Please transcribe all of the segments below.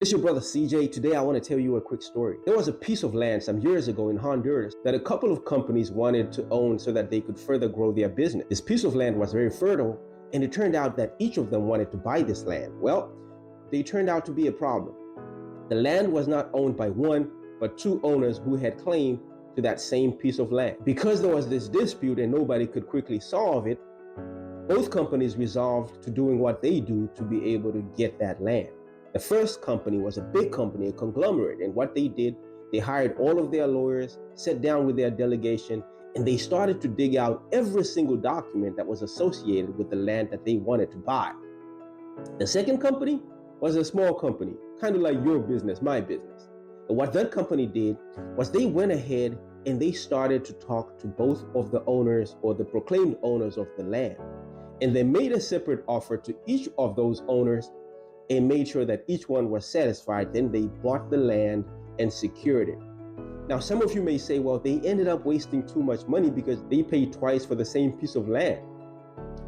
It's your brother CJ. Today I want to tell you a quick story. There was a piece of land some years ago in Honduras that a couple of companies wanted to own so that they could further grow their business. This piece of land was very fertile, and it turned out that each of them wanted to buy this land. Well, they turned out to be a problem. The land was not owned by one, but two owners who had claim to that same piece of land. Because there was this dispute and nobody could quickly solve it, both companies resolved to doing what they do to be able to get that land. The first company was a big company, a conglomerate, and what they did, they hired all of their lawyers, sat down with their delegation, and they started to dig out every single document that was associated with the land that they wanted to buy. The second company was a small company, kind of like your business, my business. And what that company did was they went ahead and they started to talk to both of the owners or the proclaimed owners of the land. And they made a separate offer to each of those owners and made sure that each one was satisfied. Then they bought the land and secured it. Now, some of you may say, well, they ended up wasting too much money because they paid twice for the same piece of land.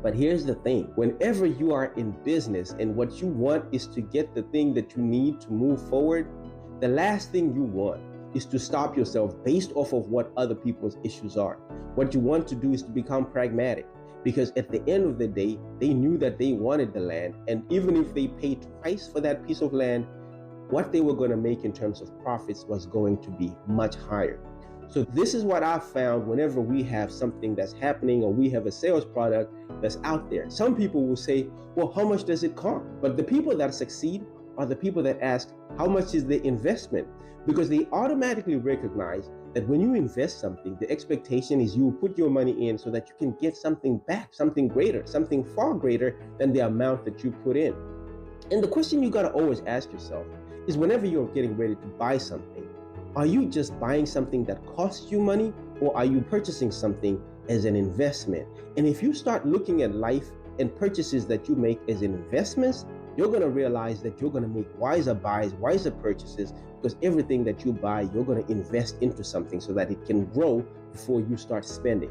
But here's the thing. Whenever you are in business and what you want is to get the thing that you need to move forward, the last thing you want is to stop yourself based off of what other people's issues are. What you want to do is to become pragmatic, because at the end of the day, they knew that they wanted the land, and even if they paid twice for that piece of land, what they were going to make in terms of profits was going to be much higher. So this is what I've found whenever we have something that's happening or we have a sales product that's out there. Some people will say, well, how much does it cost? But the people that succeed are the people that ask, how much is the investment? Because they automatically recognize that when you invest something, the expectation is you put your money in so that you can get something back, something greater, something far greater than the amount that you put in. And the question you got to always ask yourself is, whenever you're getting ready to buy something, are you just buying something that costs you money, or are you purchasing something as an investment? And if you start looking at life and purchases that you make as investments, you're going to realize that you're going to make wiser buys, wiser purchases, because everything that you buy, you're going to invest into something so that it can grow before you start spending.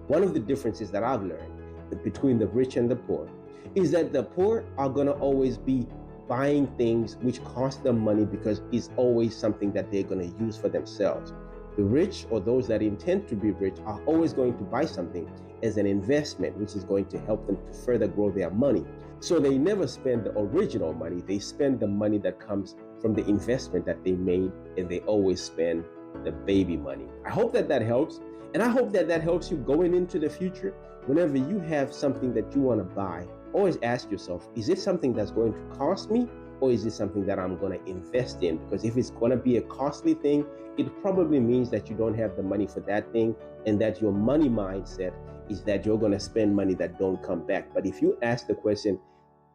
One of the differences that I've learned between the rich and the poor is that the poor are going to always be buying things which cost them money because it's always something that they're going to use for themselves. The rich, or those that intend to be rich, are always going to buy something as an investment, which is going to help them to further grow their money. So they never spend the original money. They spend the money that comes from the investment that they made, and they always spend the baby money. I hope that that helps. And I hope that that helps you going into the future. Whenever you have something that you want to buy, always ask yourself, is it something that's going to cost me, or is it something that I'm going to invest in? Because if it's going to be a costly thing, it probably means that you don't have the money for that thing, and that your money mindset is that you're going to spend money that don't come back. But if you ask the question,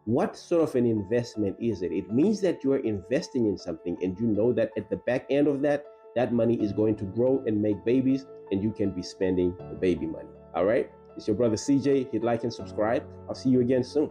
what sort of an investment is it? It means that you're investing in something, and you know that at the back end of that, that money is going to grow and make babies, and you can be spending the baby money. All right? It's your brother CJ. Hit like and subscribe. I'll see you again soon.